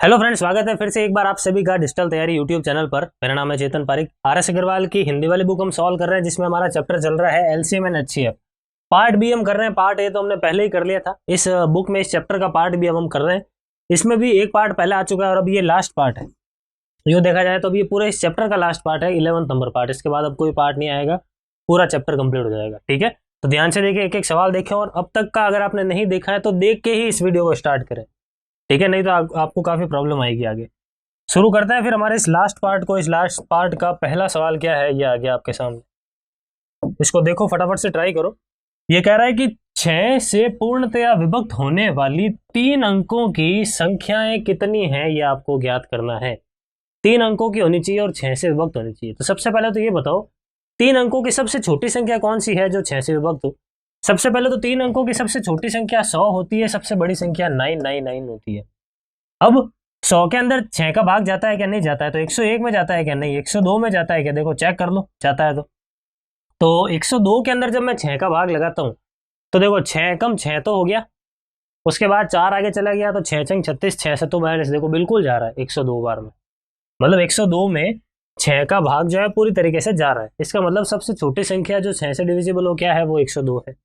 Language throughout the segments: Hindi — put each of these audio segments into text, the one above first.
हेलो फ्रेंड्स, स्वागत है फिर से एक बार आप सभी का डिजिटल तैयारी यूट्यूब चैनल पर। मेरा नाम है चेतन पारिक। आर.एस. अग्रवाल की हिंदी वाली बुक हम सॉल्व कर रहे हैं, जिसमें हमारा चैप्टर चल रहा है LCM and HCF. Part B हम कर रहे हैं। पार्ट ए तो हमने पहले ही कर लिया था। इस बुक में इस चैप्टर का पार्ट बी हम कर रहे हैं। इसमें भी एक पार्ट पहले आ चुका है और अब ये लास्ट पार्ट है। यूँ देखा जाए तो अब ये पूरे इस चैप्टर का लास्ट पार्ट है, 11 नंबर पार्ट। इसके बाद अब कोई पार्ट नहीं आएगा, पूरा चैप्टर कंप्लीट हो जाएगा। ठीक है, तो ध्यान से देखिए, एक एक सवाल देखें और अब तक का अगर आपने नहीं देखा है तो देख के ही इस वीडियो को स्टार्ट करें। ठीक है, नहीं तो आपको काफी प्रॉब्लम आएगी आगे। शुरू करते हैं फिर हमारे इस लास्ट पार्ट को। इस लास्ट पार्ट का पहला सवाल क्या है, ये आ गया आपके सामने। इसको देखो, फटाफट से ट्राई करो। ये कह रहा है कि 6 से पूर्णतया विभक्त होने वाली 3 अंकों की संख्याएं कितनी हैं, ये आपको ज्ञात करना है। 3 अंकों की होनी चाहिए और 6 से विभक्त होनी चाहिए। तो सबसे पहले तो ये बताओ, 3 अंकों की सबसे छोटी संख्या कौन सी है जो 6 से विभक्त हो। सबसे पहले तो 3 अंकों की सबसे छोटी संख्या 100 होती है, सबसे बड़ी संख्या 999 होती है। अब 100 के अंदर 6 का भाग जाता है क्या, नहीं जाता है। तो 101 में जाता है क्या, नहीं। 102 में जाता है क्या, देखो चेक कर लो, जाता है। तो 102 के अंदर जब मैं 6 का भाग लगाता हूँ तो देखो 6 कम 6 तो हो गया, उसके बाद 4 आगे चला गया तो 6 चंग 36, 6 से तो 42, देखो बिल्कुल जा रहा है 102 बार में। मतलब 102 में 6 का भाग जो है पूरी तरीके से जा रहा है। इसका मतलब सबसे छोटी संख्या जो 6 से डिविजिबल हो क्या है, वो 102 है।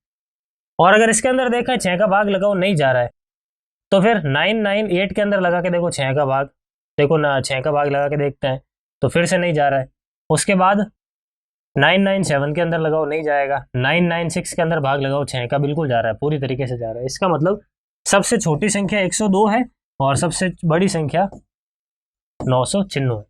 और अगर इसके अंदर देखा 6 का भाग लगाओ, नहीं जा रहा है, तो फिर 998 के अंदर लगा के देखो 6 का भाग, देखो ना 6 का भाग लगा के देखते हैं तो फिर से नहीं जा रहा है। उसके बाद 997 के अंदर लगाओ, नहीं जाएगा। 996 के अंदर भाग लगाओ 6 का, बिल्कुल जा रहा है, पूरी तरीके से जा रहा है। इसका मतलब सबसे छोटी संख्या 102 है और सबसे बड़ी संख्या 996 है।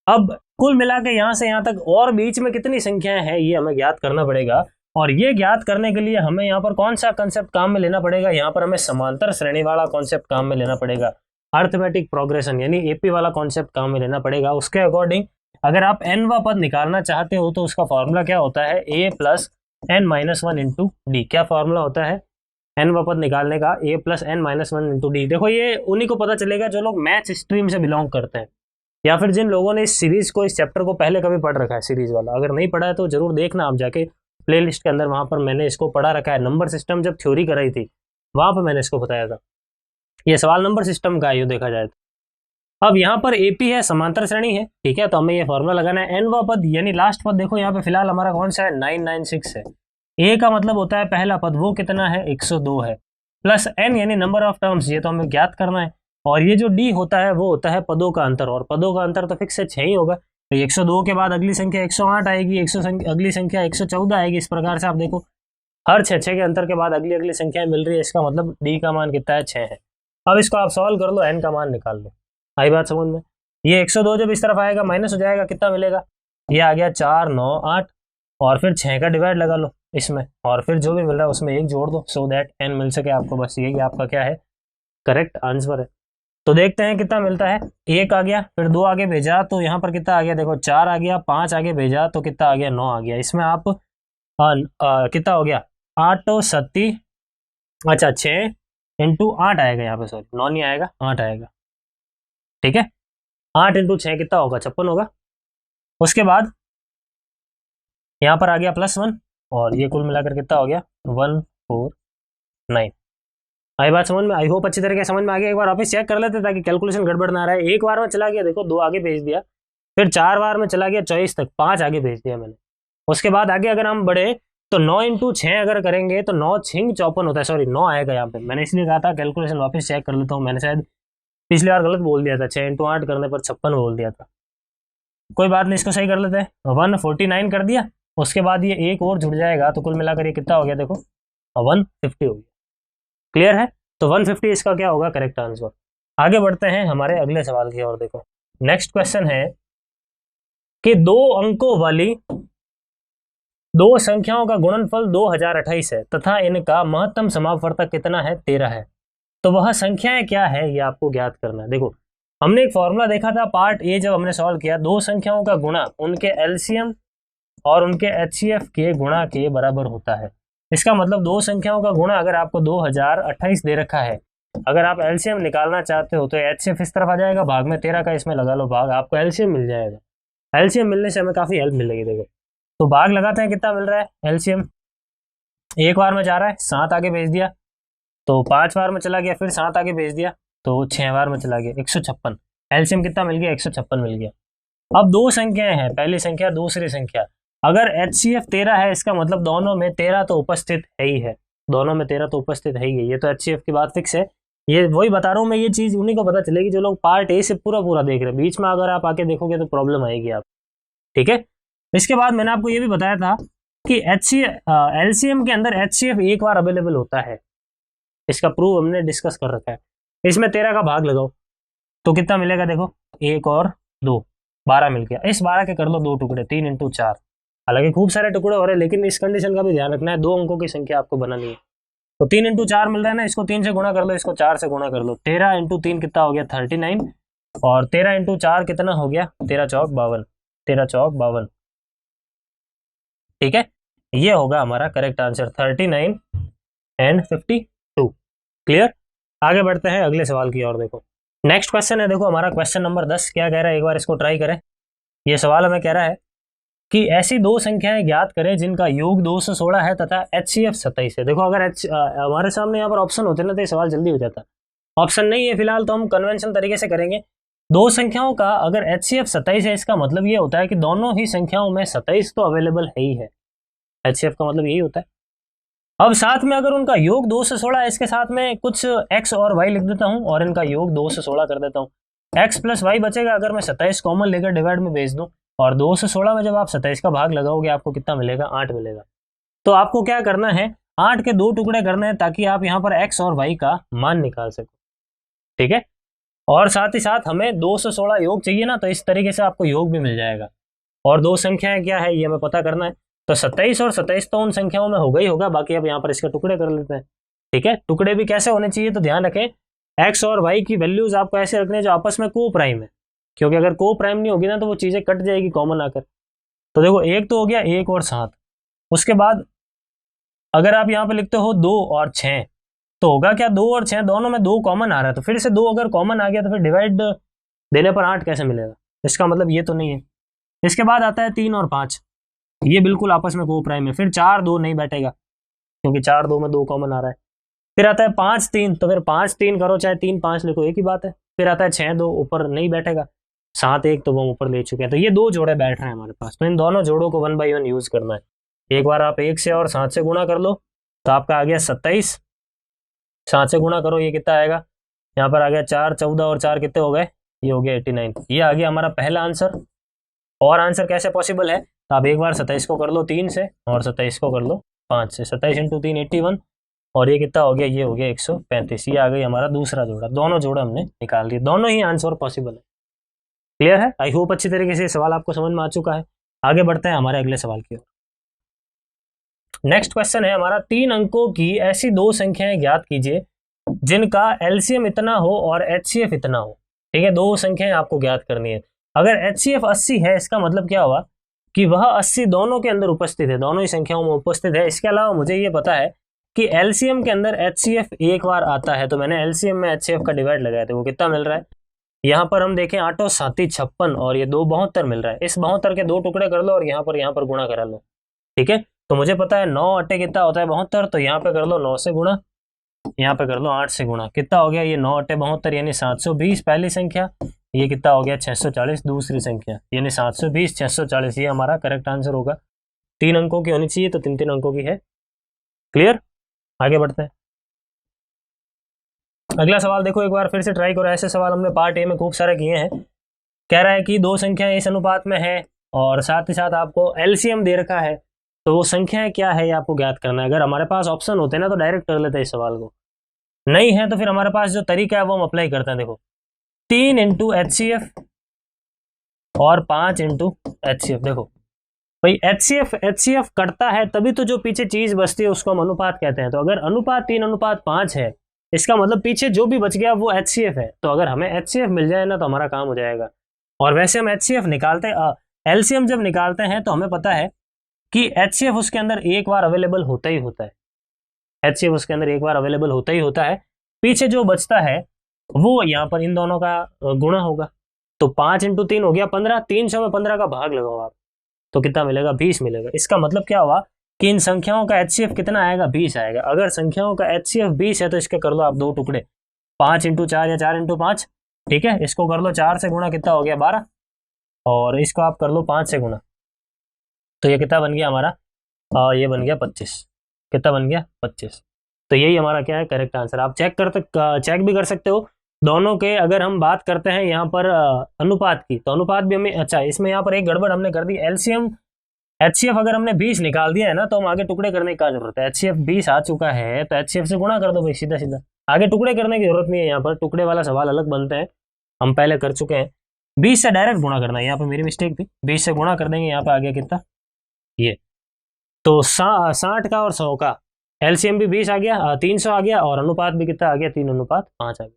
अब कुल मिला के यहाँ से यहाँ तक और बीच में कितनी संख्याएं हैं, ये हमें ज्ञात करना पड़ेगा। और ये ज्ञात करने के लिए हमें यहाँ पर कौन सा कंसेप्ट काम में लेना पड़ेगा, यहाँ पर हमें समांतर श्रेणी वाला कॉन्सेप्ट काम में लेना पड़ेगा। अरिथमेटिक प्रोग्रेशन यानी एपी वाला कॉन्सेप्ट काम में लेना पड़ेगा। उसके अकॉर्डिंग अगर आप nवा पद निकालना चाहते हो तो उसका फॉर्मूला क्या होता है, a plus n minus 1 into D. क्या फॉर्मूला होता है nवा पद निकालने का, a plus n minus 1 into D. देखो ये उन्हीं को पता चलेगा जो लोग मैथ्स स्ट्रीम से बिलोंग करते हैं, या फिर जिन लोगों ने इस सीरीज को, इस चैप्टर को पहले कभी पढ़ रखा है, सीरीज वाला। अगर नहीं पढ़ा है तो जरूर देखना आप जाके प्लेलिस्ट के अंदर, वहां पर मैंने इसको पढ़ा रखा है। नंबर सिस्टम जब थ्योरी कराई थी वहां पर मैंने इसको बताया था। ये सवाल नंबर सिस्टम का है, देखा जाए तो। अब यहाँ पर एपी है, समांतर श्रेणी है, ठीक है। तो हमें ये फॉर्मूला लगाना है। nवा पद यानी लास्ट पद देखो यहाँ पे फिलहाल हमारा कौन सा है, 996 है। ए का मतलब होता है पहला पद, वो कितना है, 102 है। प्लस n यानी नंबर ऑफ टर्म्स, ये तो हमें ज्ञात करना है। और ये जो डी होता है वो होता है पदों का अंतर, और पदों का अंतर तो फिक्स है 6 ही होगा। तो 102 के बाद अगली संख्या 108 आएगी, अगली संख्या 114 आएगी। इस प्रकार से आप देखो हर 6 के अंतर के बाद अगली अगली संख्याएं मिल रही है। इसका मतलब डी का मान कितना है, 6 है। अब इसको आप सॉल्व कर लो, एन का मान निकाल लो। आई बात समझ में। ये 102 जब इस तरफ आएगा माइनस हो जाएगा, कितना मिलेगा, ये आ गया 4 9 8, और फिर 6 का डिवाइड लगा लो इसमें, और फिर जो भी मिल रहा है उसमें 1 जोड़ दो, सो दैट n मिल सके आपको। बस यही आपका क्या है, करेक्ट आंसर है। तो देखते हैं कितना मिलता है। 1 आ गया, फिर 2 आगे भेजा तो यहाँ पर कितना आ गया, देखो 4 आ गया। 5 आगे भेजा तो कितना आ गया, 9 आ गया। इसमें आप कितना हो गया, 8 7, अच्छा 6 इंटू 8 आएगा यहाँ पे, सॉरी 9 नहीं आएगा, 8 आएगा। ठीक है, 8 इंटू 6 कितना होगा, 56 होगा। उसके बाद यहाँ पर आ गया +1, और ये कुल मिलाकर कितना हो गया, 149। आई बात समझ में। आई होप अच्छी तरीके से समझ में आ गया। एक बार वापस चेक कर लेते ताकि कैलकुलेशन गड़बड़ ना रहा है। एक बार में चला गया, देखो 2 आगे भेज दिया, फिर 4 बार में चला गया 24 तक, 5 आगे भेज दिया मैंने। उसके बाद आगे अगर हम बढ़े तो 9 इंटू 6 अगर करेंगे तो 9 6 54 होता है, सॉरी 9 आएगा यहाँ पे। मैंने इसलिए कहा था कैलकुलेशन वापस चेक कर लेता हूँ, मैंने शायद पिछली बार गलत बोल दिया था, 6 इंटू 8 करने पर 56 बोल दिया था। कोई बात नहीं, इसको सही कर लेते हैं। 149 कर दिया, उसके बाद ये एक और जुड़ जाएगा तो कुल मिलाकर ये कितना हो गया, देखो 150 हो गया। क्लियर है, तो 150 इसका क्या होगा, करेक्ट आंसर। आगे बढ़ते हैं हमारे अगले सवाल की ओर। देखो नेक्स्ट क्वेश्चन है कि 2 अंकों वाली 2 संख्याओं का गुणनफल 2028 है तथा इनका महत्तम समापवर्तक कितना है, 13 है। तो वह संख्याएं क्या है, ये आपको ज्ञात करना है। देखो हमने एक फॉर्मूला देखा था पार्ट ए, जब हमने सॉल्व किया, 2 संख्याओं का गुणा उनके एलसीएम और उनके एचसीएफ के गुणा के बराबर होता है। इसका मतलब 2 संख्याओं का गुणा अगर आपको 2028 दे रखा है, अगर आप एलसीएम निकालना चाहते हो तो एचसीएफ इस तरफ आ जाएगा, भाग में 13 का इसमें लगा लो भाग, आपको एलसीएम मिल जाएगा। एलसीएम मिलने से हमें काफी हेल्प मिलेगी। देखो तो भाग लगाते हैं, कितना मिल रहा है एलसीएम, एक बार में जा रहा है 7 आगे भेज दिया, तो 5 बार में चला गया, फिर 7 आगे भेज दिया, तो 6 बार में चला गया 156। एलसीएम कितना मिल गया? 156 मिल गया। अब दो संख्याएं हैं, पहली संख्या दूसरी संख्या। अगर HCF 13 है, इसका मतलब दोनों में 13 तो उपस्थित है ही है, दोनों में 13 तो उपस्थित है ही है। ये तो HCF की बात फिक्स है। ये वही बता रहा हूँ मैं, ये चीज उन्हीं को पता चलेगी जो लोग पार्ट ए से पूरा पूरा देख रहे हैं। बीच में अगर आप आके देखोगे तो प्रॉब्लम आएगी आप, ठीक है। इसके बाद मैंने आपको ये भी बताया था कि LCM के अंदर HCF एक बार अवेलेबल होता है, इसका प्रूफ हमने डिस्कस कर रखा है। इसमें 13 का भाग लगाओ तो कितना मिलेगा? देखो 1 और 2, 12 मिल गया। इस 12 के कर लो 2 टुकड़े, 3 × 4। हालांकि खूब सारे टुकड़े हो रहे हैं, लेकिन इस कंडीशन का भी ध्यान रखना है, 2 अंकों की संख्या आपको बनानी है। तो 3 × 4 मिल रहा है ना, इसको 3 से गुणा कर लो, इसको 4 से गुणा कर लो। 13 × 3 कितना हो गया? 39। और 13 × 4 कितना हो गया? 13 चौक 52, 13 चौक 52, ठीक है। ये होगा हमारा करेक्ट आंसर, 39 एंड 52। क्लियर? आगे बढ़ते हैं अगले सवाल की ओर। देखो नेक्स्ट क्वेश्चन है, देखो हमारा क्वेश्चन नंबर 10 क्या कह रहा है, एक बार इसको ट्राई करें। ये सवाल हमें कह रहा है कि ऐसी दो संख्याएं ज्ञात करें जिनका योग 216 है तथा HCF 27 है। देखो अगर हमारे सामने यहाँ पर ऑप्शन होते ना तो ये सवाल जल्दी हो जाता। ऑप्शन नहीं है फिलहाल, तो हम कन्वेंशन तरीके से करेंगे। दो संख्याओं का अगर HCF 27 है, इसका मतलब ये होता है कि दोनों ही संख्याओं में 27 तो अवेलेबल है ही है। HCF का मतलब यही होता है। अब साथ में अगर उनका योग 2 से 16 है, इसके साथ में कुछ x और y लिख देता हूं और इनका योग 2 से 16 कर देता हूं। x + y बचेगा, अगर मैं 27 कॉमन लेकर डिवाइड में भेज दूं, और 2 से 16 में जब आप 27 का भाग लगाओगे आपको कितना मिलेगा? 8 मिलेगा। तो आपको क्या करना है, 8 के 2 टुकड़े करने हैं ताकि आप यहाँ पर x और y का मान निकाल सको, ठीक है। और साथ ही साथ हमें 2 से 16 योग चाहिए ना, तो इस तरीके से आपको योग भी मिल जाएगा। और दो संख्याएं क्या है ये हमें पता करना है। तो 27 और 27 तो उन संख्याओं में होगा ही होगा, बाकी अब यहाँ पर इसके टुकड़े कर लेते हैं, ठीक है। टुकड़े भी कैसे होने चाहिए तो ध्यान रखें, x और y की वैल्यूज आपको ऐसे रखने जो आपस में को प्राइम है, क्योंकि अगर को प्राइम नहीं होगी ना तो वो चीजें कट जाएगी कॉमन आकर। तो देखो एक तो हो गया 1 और 7, उसके बाद अगर आप यहाँ पे लिखते हो 2 और 6, तो होगा क्या? 2 और 6 दोनों में 2 कॉमन आ रहा है, तो फिर से 2 अगर कॉमन आ गया तो फिर डिवाइड देने पर 8 कैसे मिलेगा? इसका मतलब ये तो नहीं है। इसके बाद आता है 3 और 5, ये बिल्कुल आपस में को प्राइम है, फिर 4 2 नहीं बैठेगा क्योंकि 4 2 में 2 कॉमन आ रहा है। फिर आता है 5 3, तो फिर 5 3 करो चाहे 3 5 लिखो, एक ही बात है। फिर आता है 6 2, ऊपर नहीं बैठेगा। 7 1 तो वो ऊपर ले चुके हैं, तो ये 2 जोड़े बैठ रहे हैं हमारे पास। तो इन दोनों जोड़ों को 1 बाई 1 यूज करना है। एक बार आप 1 से और 7 से गुणा कर लो तो आपका आ गया 27, 7 से गुणा करो ये कितना आएगा? यहाँ पर आ गया 4 14 और 4 कितने हो गए? ये हो गया 89। ये आ गया हमारा पहला आंसर। और आंसर कैसे पॉसिबल है? तो आप एक बार 27 को कर लो 3 से और 27 को कर लो 5 से। 27 × 3 81, और ये कितना हो गया? ये हो गया 135। ये आ गई हमारा दूसरा जोड़ा। दोनों जोड़े हमने निकाल दिए, दोनों ही आंसर पॉसिबल है। क्लियर है? आई होप अच्छी तरीके से सवाल आपको समझ में आ चुका है। आगे बढ़ते हैं हमारे अगले सवाल की ओर। नेक्स्ट क्वेश्चन है हमारा, 3 अंकों की ऐसी दो संख्याएं ज्ञात कीजिए जिनका LCM इतना हो और HCF इतना हो। ठीक है, दो संख्याएं आपको ज्ञात करनी है। अगर HCF 80 है, इसका मतलब क्या हुआ कि वह 80 दोनों के अंदर उपस्थित है, दोनों ही संख्याओं में उपस्थित है। इसके अलावा मुझे ये पता है कि LCM के अंदर HCF एक बार आता है, तो मैंने LCM में HCF का डिवाइड लगाया था। वो कितना मिल रहा है? यहाँ पर हम देखें 8 और 7 56 और ये 2 72 मिल रहा है। इस 72 के 2 टुकड़े कर लो और यहाँ पर गुणा करा लो। ठीक है, तो मुझे पता है 9 8 कितना होता है? 72। तो यहाँ पे कर लो 9 से गुणा, यहाँ पे कर लो 8 से गुणा। कितना हो गया? ये 9 8 72 यानी 720 पहली संख्या। ये कितना हो गया? 640 दूसरी संख्या, यानी 720 640। ये हमारा करेक्ट आंसर होगा। 3 अंकों की होनी चाहिए, तो 3 अंकों की है। क्लियर? आगे बढ़ते हैं। अगला सवाल देखो, एक बार फिर से ट्राई करो। ऐसे सवाल हमने पार्ट ए में खूब सारे किए हैं। कह रहा है कि दो संख्याएं इस अनुपात में है और साथ ही साथ आपको LCM दे रखा है, तो वो संख्याएं क्या है ये आपको ज्ञात करना है। अगर हमारे पास ऑप्शन होते ना तो डायरेक्ट कर लेते हैं इस सवाल को। नहीं है तो फिर हमारे पास जो तरीका है वो हम अप्लाई करते हैं। देखो 3 × HCF और 5 × HCF। देखो भाई HCF कटता है तभी तो जो पीछे चीज बचती है उसको हम अनुपात कहते हैं। तो अगर अनुपात 3 अनुपात 5 है, इसका मतलब पीछे जो भी बच गया वो HCF है। तो अगर हमें HCF मिल जाए ना तो हमारा काम हो जाएगा। और वैसे हम HCF निकालते हैं, LCM जब निकालते हैं तो हमें पता है कि HCF उसके अंदर एक बार अवेलेबल होता ही होता है। HCF उसके अंदर एक बार अवेलेबल होता ही होता है। पीछे जो बचता है वो यहाँ पर इन दोनों का गुणा होगा। तो 5 × 3 हो गया 15। 300 में 15 का भाग लगाओ आप, तो कितना मिलेगा? 20 मिलेगा। इसका मतलब क्या हुआ कि इन संख्याओं का HCF कितना आएगा? 20 आएगा। अगर संख्याओं का HCF 20 है तो इसके कर लो आप 2 टुकड़े। 5 × 4 या 4 × 5, ठीक है। इसको कर लो 4 से गुणा, कितना हो गया 12, और इसको आप कर लो 5 से गुणा, तो ये कितना बन गया हमारा, ये बन गया 25। कितना बन गया 25। तो यही हमारा क्या है करेक्ट आंसर। आप चेक भी कर सकते हो दोनों के। अगर हम बात करते हैं यहाँ पर अनुपात की, तो अनुपात भी हमें, अच्छा इसमें यहाँ पर एक गड़बड़ हमने कर दी, एलसीएम एचसीएफ अगर हमने 20 निकाल दिया है ना, तो हम आगे टुकड़े करने की क्या जरूरत है। एचसीएफ 20 आ चुका है तो एचसीएफ से गुणा कर दो भाई, सीधा सीधा। आगे टुकड़े करने की जरूरत नहीं है, यहाँ पर टुकड़े वाला सवाल अलग बनते हैं, हम पहले कर चुके हैं। 20 से डायरेक्ट गुणा करना है, यहाँ पर मेरी मिस्टेक थी, 20 से गुणा कर देंगे। यहाँ पे आ गया कितना, ये तो 60 का और 100 का एलसीएम भी 20 आ गया, 300 आ गया, और अनुपात भी कितना आ गया, 3:5 आ गया।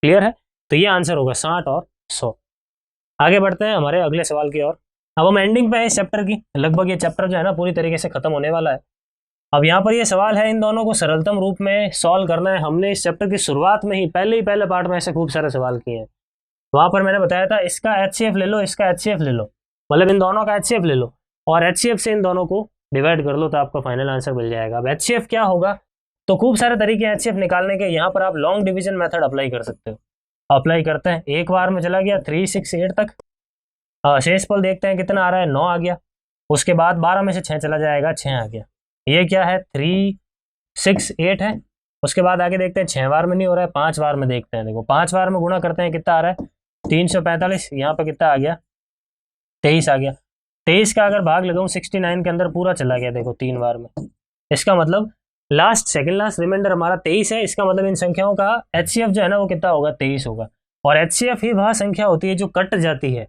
क्लियर है। तो ये आंसर होगा 60 और 100। आगे बढ़ते हैं हमारे अगले सवाल की ओर। अब हम एंडिंग पे है इस चैप्टर की, लगभग ये चैप्टर जो है ना पूरी तरीके से खत्म होने वाला है। अब यहाँ पर ये सवाल है, इन दोनों को सरलतम रूप में सॉल्व करना है। हमने इस चैप्टर की शुरुआत में ही पहले पार्ट में ऐसे खूब सारे सवाल किए हैं। वहां पर मैंने बताया था इसका एचसीएफ ले लो, इसका एचसीएफ ले लो, मतलब इन दोनों का एचसीएफ ले लो, और एचसीएफ से इन दोनों को डिवाइड कर लो, तो आपका फाइनल आंसर मिल जाएगा। अब एचसीएफ क्या होगा, तो खूब सारे तरीके हैं एचसीएफ निकालने के। यहाँ पर आप लॉन्ग डिवीजन मेथड अप्लाई कर सकते हो। अप्लाई करते हैं, एक बार में चला गया 3, 6, 8 तक। शेषफल देखते हैं कितना आ रहा है, 9 आ गया। उसके बाद 12 में से 6 चला जाएगा, 6 आ गया। ये क्या है, 3, 6, 8 है। उसके बाद आगे देखते हैं 6 बार में नहीं हो रहा है, 5 बार में देखते हैं। देखो 5 बार में गुणा करते हैं, कितना आ रहा है 345। यहाँ पर कितना आ गया 23 आ गया। 23 का अगर भाग लगाऊं 69 के अंदर पूरा चला गया, देखो 3 बार में। इसका मतलब सेकंड लास्ट रिमाइंडर हमारा 23 है। इसका मतलब इन संख्याओं का एचसीएफ जो है ना वो कितना होगा, 23 होगा। और एचसीएफ ही वह संख्या होती है जो कट जाती है,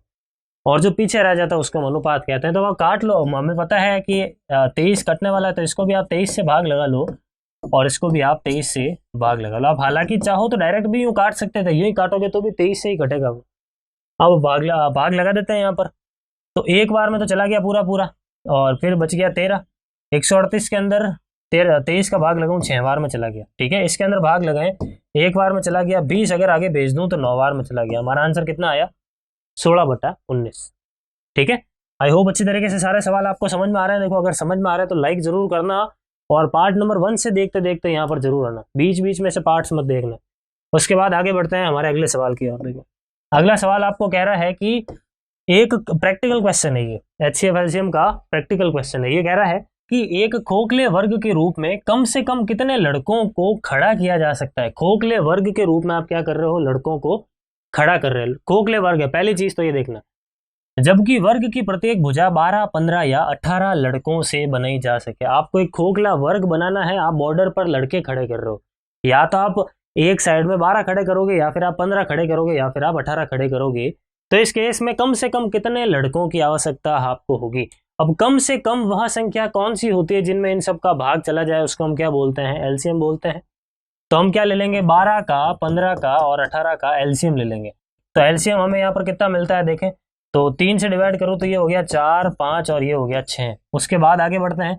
और जो पीछे रह जाता है उसको अनुपात कहते हैं। तो वह काट लो, हमें पता है कि 23 कटने वाला है, तो इसको भी आप 23 से भाग लगा लो, और इसको भी आप 23 से भाग लगा लो। आप हालांकि चाहो तो डायरेक्ट भी यूं काट सकते थे, यूं ही काटोगे तो भी 23 से ही कटेगा वो। अब भाग लगा देते हैं यहाँ पर। तो एक बार में तो चला गया पूरा पूरा, और फिर बच गया 13। 138 के अंदर 23 का भाग लगाऊं 6 बार में चला गया, ठीक है। इसके अंदर भाग लगाएं, एक बार में चला गया। 20 अगर आगे भेज दूं तो 9 बार में चला गया। हमारा आंसर कितना आया, 16/19। ठीक है। आई होप अच्छी तरीके से सारे सवाल आपको समझ में आ रहे हैं। देखो अगर समझ में आ रहा है तो लाइक जरूर करना, और पार्ट नंबर 1 से देखते देखते यहाँ पर जरूर आना, बीच बीच में से पार्ट्स मत देखना। उसके बाद आगे बढ़ते हैं हमारे अगले सवाल की ओर। देखो अगला सवाल आपको कह रहा है कि एक प्रैक्टिकल क्वेश्चन है, ये एचसीएफ एलसीएम का प्रैक्टिकल क्वेश्चन है। ये कह रहा है कि एक खोखले वर्ग के रूप में कम से कम कितने लड़कों को खड़ा किया जा सकता है। खोखले वर्ग के रूप में आप क्या कर रहे हो, लड़कों को खड़ा कर रहे हो। खोखले वर्ग है, पहली चीज तो ये देखना। जबकि वर्ग की प्रत्येक भुजा 12, 15 या 18 लड़कों से बनाई जा सके। आपको एक खोखला वर्ग बनाना है, आप बॉर्डर पर लड़के खड़े कर रहे हो। या तो आप एक साइड में 12 खड़े करोगे, या फिर आप 15 खड़े करोगे, या फिर आप 18 खड़े करोगे। तो इस केस में कम से कम कितने लड़कों की आवश्यकता आपको होगी। अब कम से कम वह संख्या कौन सी होती है जिनमें इन सब का भाग चला जाए, उसको हम क्या बोलते हैं, एलसीएम बोलते हैं। तो हम क्या ले लेंगे, 12 का, 15 का और 18 का एलसीएम ले लेंगे। तो एलसीएम हमें यहाँ पर कितना मिलता है, देखें तो 3 से डिवाइड करो तो ये हो गया 4, 5 और ये हो गया 6। उसके बाद आगे बढ़ते हैं,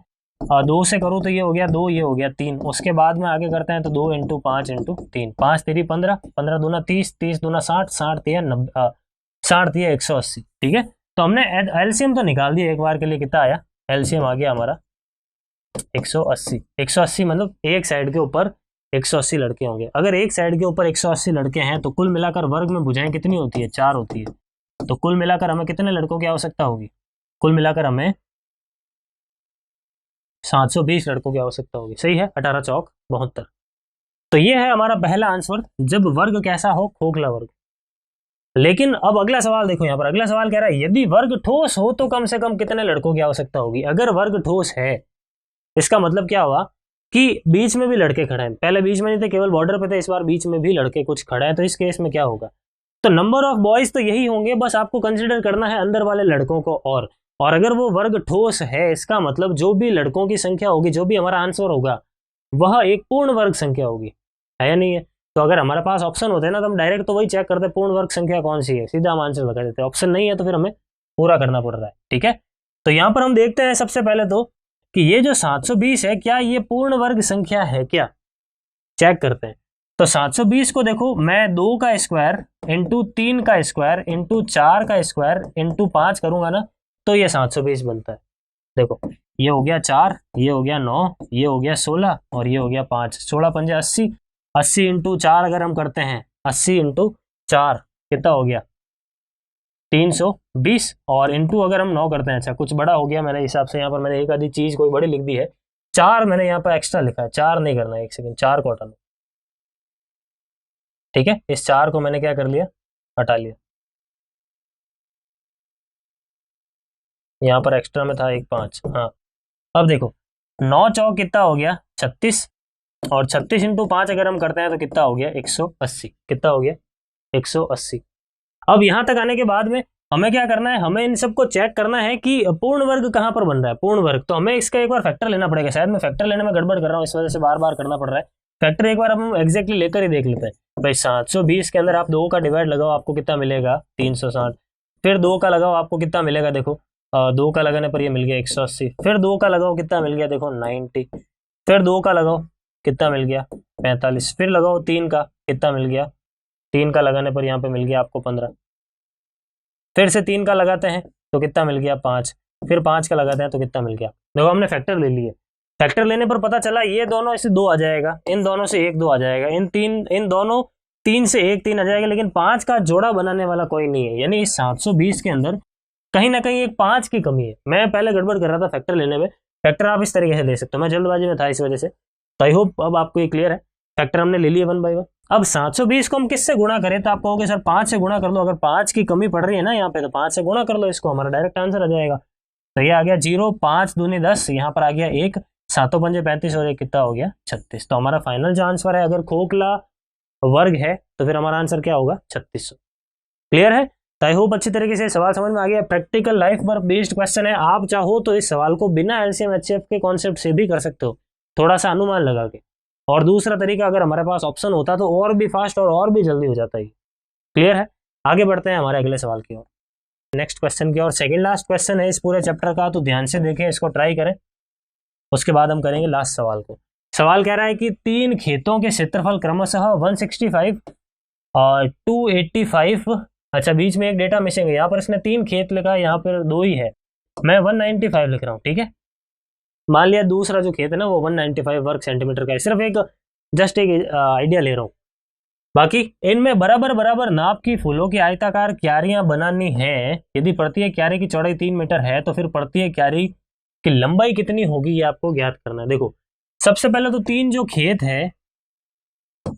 2 से करो तो ये हो गया 2, ये हो गया 3। उसके बाद में आगे करते हैं तो 2 × 5 × 3, 5 3 15, 15 दूना 30, 30 दूना 60, 60 3 90, 60 3 180। ठीक है। तो हमने एलसीएम तो निकाल दिया एक बार के लिए, कितना आया, एलसीएम आ गया हमारा 180। 180 मतलब एक साइड के ऊपर 180 लड़के होंगे। अगर एक साइड के ऊपर 180 लड़के हैं तो कुल मिलाकर वर्ग में भुजाएं कितनी होती है, 4 होती है। तो कुल मिलाकर हमें कितने लड़कों की आवश्यकता होगी, कुल मिलाकर हमें 720 लड़कों की आवश्यकता होगी। सही है, 18 चौक 72। तो ये है हमारा पहला आंसर, जब वर्ग कैसा हो, खोखला वर्ग। लेकिन अब अगला सवाल देखो, यहाँ पर अगला सवाल कह रहा है यदि वर्ग ठोस हो तो कम से कम कितने लड़कों की आवश्यकता होगी। अगर वर्ग ठोस है, इसका मतलब क्या हुआ कि बीच में भी लड़के खड़े हैं। पहले बीच में नहीं थे, केवल बॉर्डर पे थे, इस बार बीच में भी लड़के कुछ खड़े हैं। तो इस केस में क्या होगा, तो नंबर ऑफ बॉयज तो यही होंगे, बस आपको कंसिडर करना है अंदर वाले लड़कों को। और अगर वो वर्ग ठोस है, इसका मतलब जो भी लड़कों की संख्या होगी, जो भी हमारा आंसर होगा, वह एक पूर्ण वर्ग संख्या होगी, है या नहीं है। तो अगर हमारे पास ऑप्शन होते हैं ना, तो हम डायरेक्ट तो वही चेक करते हैं पूर्ण वर्ग संख्या कौन सी है, सीधा हम आंसर बता देते हैं। ऑप्शन नहीं है तो फिर हमें पूरा करना पड़ रहा है। ठीक है। तो यहाँ पर हम देखते हैं सबसे पहले तो कि ये जो 720 है, क्या ये पूर्ण वर्ग संख्या है क्या, चेक करते हैं। तो 720 को देखो, मैं 2 का स्क्वायर इंटू 3 का स्क्वायर इंटू 4 का स्क्वायर इंटू 5 करूंगा ना, तो ये 720 बनता है। देखो ये हो गया 4, ये हो गया 9, ये हो गया 16 और ये हो गया 5। 16 × 5 = 80, 80 इंटू 4 अगर हम करते हैं, 80 इंटू 4 कितना हो गया 320, और इंटू अगर हम 9 करते हैं, अच्छा कुछ बड़ा हो गया मेरे हिसाब से, यहाँ पर मैंने एक आधी चीज कोई बड़ी लिख दी है, 4 मैंने यहाँ पर एक्स्ट्रा लिखा है, 4 नहीं करना है, एक सेकंड, 4 को हटा लो, ठीक है, इस 4 को मैंने क्या कर लिया, हटा लिया, यहाँ पर एक्स्ट्रा में था एक 5, हाँ। अब देखो 9 चौक कितना हो गया 36, और 36 इंटू 5 अगर हम करते हैं तो कितना हो गया 180, कितना हो गया 180। अब यहां तक आने के बाद में हमें क्या करना है, हमें इन सबको चेक करना है कि पूर्ण वर्ग कहां पर बन रहा है, पूर्ण वर्ग, तो हमें इसका एक बार फैक्टर लेना पड़ेगा, शायद मैं फैक्टर लेने में गड़बड़ कर रहा हूं, इस वजह से बार बार करना पड़ रहा है फैक्टर, एक बार हम एग्जैक्टली लेकर ही देख लेते हैं। भाई 720 के अंदर आप 2 का डिवाइड लगाओ, आपको कितना मिलेगा 360, फिर 2 का लगाओ, आपको कितना मिलेगा, देखो 2 का लगाने पर ये मिल गया 180, फिर 2 का लगाओ कितना मिल गया, देखो 90, फिर 2 का लगाओ कितना मिल गया 45, फिर लगाओ 3 का कितना मिल गया, 3 का लगाने पर यहाँ पे मिल गया आपको 15, फिर से 3 का लगाते हैं तो कितना मिल गया 5, फिर 5 का लगाते हैं तो कितना मिल गया, देखो हमने फैक्टर ले लिए, फैक्टर लेने पर पता चला ये दोनों इससे 2 आ जाएगा, इन दोनों से 1 2 आ जाएगा, इन दोनों 3 से 1 3 आ जाएगा, लेकिन 5 का जोड़ा बनाने वाला कोई नहीं है, यानी इस 720 के अंदर कहीं ना कहीं एक 5 की कमी है। मैं पहले गड़बड़ कर रहा था फैक्टर लेने में, फैक्टर आप इस तरीके से ले सकते हो, मैं जल्दबाजी में था इस वजह से, तो आई होप अब आपको ये क्लियर है, फैक्टर हमने ले लिए 1 बाय 1। अब 720 को हम किससे गुणा करें, तो आप कहोगे सर 5 से गुणा कर लो, अगर 5 की कमी पड़ रही है ना यहाँ पे तो 5 से गुणा कर लो इसको, हमारा डायरेक्ट आंसर आ जाएगा। तो ये आ गया 0, 5 दूनी 10, यहाँ पर आ गया 1, 7 पंजे 35 और 1 कितना हो गया 36। तो हमारा फाइनल जो आंसर है, अगर खोखला वर्ग है तो फिर हमारा आंसर क्या होगा 3600। क्लियर है? तो आई होप अच्छी तरीके से सवाल समझ में आ गया। प्रैक्टिकल लाइफ पर बेस्ड क्वेश्चन है, आप चाहो तो इस सवाल को बिना एलसीएम एचसीएफ के कॉन्सेप्ट से भी कर सकते हो, थोड़ा सा अनुमान लगा के, और दूसरा तरीका अगर हमारे पास ऑप्शन होता तो और भी फास्ट और भी जल्दी हो जाता है। क्लियर है? आगे बढ़ते हैं हमारे अगले सवाल की ओर, नेक्स्ट क्वेश्चन की ओर। सेकंड लास्ट क्वेश्चन है इस पूरे चैप्टर का, तो ध्यान से देखें, इसको ट्राई करें, उसके बाद हम करेंगे लास्ट सवाल को। सवाल कह रहा है कि 3 खेतों के क्षेत्रफल क्रमशः 165 और 285, अच्छा बीच में एक डेटा मिसिंग है, यहाँ पर इसने 3 खेत लिखा है, यहाँ पर 2 ही है, मैं 195 लिख रहा हूँ, ठीक है। मान लिया दूसरा जो खेत है ना वो 195 वर्ग सेंटीमीटर का है, सिर्फ एक जस्ट एक आइडिया ले रहा हूँ। बाकी इनमें बराबर बराबर नाप की फूलों की आयताकार क्यारियां बनानी है। यदि प्रत्येक क्यारी की चौड़ाई 3 मीटर है तो फिर प्रत्येक क्यारी की लंबाई कितनी होगी, ये आपको ज्ञात करना है। देखो सबसे पहले तो 3 जो खेत है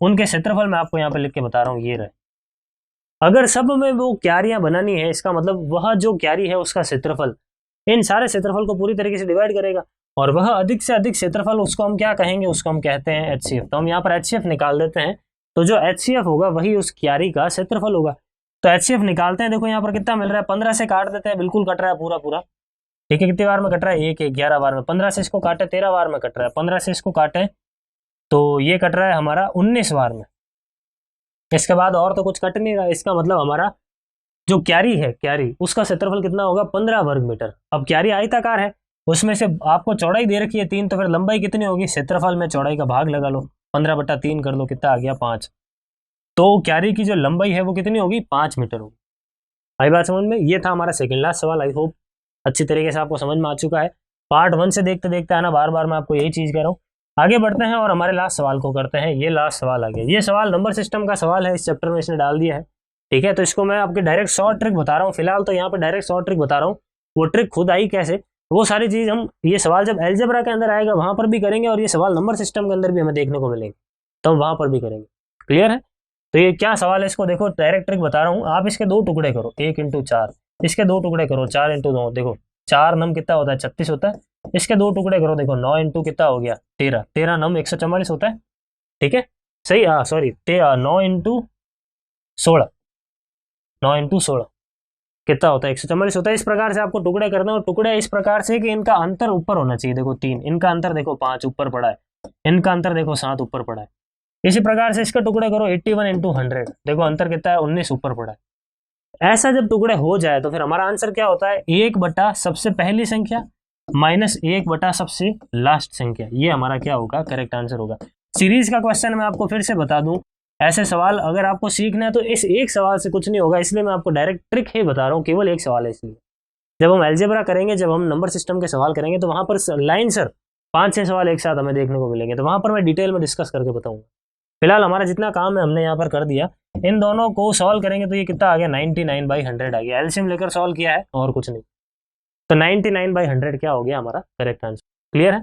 उनके क्षेत्रफल मैं आपको यहाँ पे लिख के बता रहा हूँ, ये रहे। अगर सब में वो क्यारियां बनानी है, इसका मतलब वह जो क्यारी है उसका क्षेत्रफल इन सारे क्षेत्रफल को पूरी तरीके से डिवाइड करेगा, और वह अधिक से अधिक क्षेत्रफल उसको हम क्या कहेंगे, उसको हम कहते हैं एचसीएफ। तो हम यहाँ पर एचसीएफ निकाल देते हैं, तो जो एचसीएफ होगा वही उस क्यारी का क्षेत्रफल होगा। तो एचसीएफ निकालते हैं, देखो यहाँ पर कितना मिल रहा है, 15 से काट देते हैं, बिल्कुल कट रहा है पूरा पूरा, ठीक है। कितनी बार में कट रहा है, 11 बार में, 15 से इसको काटे 13 बार में कट रहा है, 15 से इसको काटे तो ये कट रहा है हमारा 19 बार में। इसके बाद और तो कुछ कट नहीं रहा, इसका मतलब हमारा जो क्यारी है, क्यारी उसका क्षेत्रफल कितना होगा 15 वर्ग मीटर। अब क्यारी आयताकार है, उसमें से आपको चौड़ाई दे रखी है 3, तो फिर लंबाई कितनी होगी, क्षेत्रफल में चौड़ाई का भाग लगा लो, 15/3 कर लो, कितना आ गया 5। तो क्यारी की जो लंबाई है वो कितनी होगी 5 मीटर होगी। आई बात समझ में? ये था हमारा सेकंड लास्ट सवाल। आई होप अच्छी तरीके से आपको समझ में आ चुका है। पार्ट 1 से देखते देखते आना, बार बार मैं आपको यही चीज कह रहा हूँ। आगे बढ़ते हैं और हमारे लास्ट सवाल को करते हैं। ये लास्ट सवाल आ गया, ये सवाल नंबर सिस्टम का सवाल है, इस चैप्टर में इसने डाल दिया है, ठीक है। तो इसको मैं आपके डायरेक्ट शॉर्ट ट्रिक बता रहा हूँ, फिलहाल तो यहाँ पे डायरेक्ट शॉर्ट ट्रिक बता रहा हूँ, वो ट्रिक खुद आई कैसे, वो सारी चीज हम, ये सवाल जब एलजेब्रा के अंदर आएगा वहां पर भी करेंगे, और ये सवाल नंबर सिस्टम के अंदर भी हमें देखने को मिलेंगे, तो हम वहां पर भी करेंगे। क्लियर है? तो ये क्या सवाल है, इसको देखो, डायरेक्ट ट्रिक बता रहा हूँ। आप इसके 2 टुकड़े करो, 1 × 4, इसके 2 टुकड़े करो, 4 × 2, देखो 4 नम कितना होता है 36 होता है, इसके 2 टुकड़े करो, देखो 9 × कितना हो गया 13, 13 नम 144 होता है, ठीक है सही, सॉरी 9 × 16, 9 × 16 कितना होता है 144 होता है। इस प्रकार से आपको टुकड़े करना है, और टुकड़े इस प्रकार से कि इनका अंतर ऊपर होना चाहिए, देखो 3, इनका अंतर देखो 5 ऊपर पड़ा है, इनका अंतर देखो 7 ऊपर पड़ा है। इसी प्रकार से इसके टुकड़े करो 81 × 100, देखो अंतर कितना है 19 ऊपर पड़ा है। ऐसा जब टुकड़े हो जाए तो फिर हमारा आंसर क्या होता है, 1/, सबसे पहली संख्या -1/, सबसे लास्ट संख्या, ये हमारा क्या होगा, करेक्ट आंसर होगा। सीरीज का क्वेश्चन मैं आपको फिर से बता दूं, ऐसे सवाल अगर आपको सीखना है तो इस एक सवाल से कुछ नहीं होगा, इसलिए मैं आपको डायरेक्ट ट्रिक ही बता रहा हूँ, केवल एक सवाल है। इसलिए जब हम एल्जेब्रा करेंगे, जब हम नंबर सिस्टम के सवाल करेंगे, तो वहां पर लाइन सर 5-6 सवाल एक साथ हमें देखने को मिलेंगे, तो वहां पर मैं डिटेल में डिस्कस करके बताऊंगा। फिलहाल हमारा जितना काम है हमने यहाँ पर कर दिया। इन दोनों को सॉल्व करेंगे तो ये कितना आ गया, 99/100 आ गया। एलसीएम लेकर सॉल्व किया है और कुछ नहीं, तो 99/100 क्या हो गया हमारा करेक्ट आंसर। क्लियर है?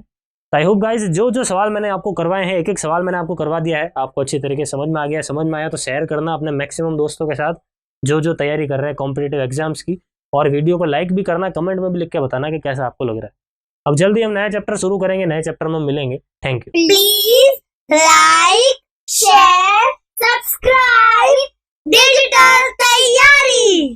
आई होप गाइज जो जो सवाल मैंने आपको करवाए हैं, एक एक सवाल मैंने आपको करवा दिया है, आपको अच्छी तरीके से समझ में आ गया। समझ में आया तो शेयर करना अपने मैक्सिमम दोस्तों के साथ जो जो तैयारी कर रहे हैं कॉम्पिटिटिव एग्जाम्स की, और वीडियो को लाइक भी करना, कमेंट में भी लिख के बताना कि कैसा आपको लग रहा है। अब जल्दी हम नया चैप्टर शुरू करेंगे, नए चैप्टर में मिलेंगे। Thank you. Please like, share, subscribe digital तैयारी।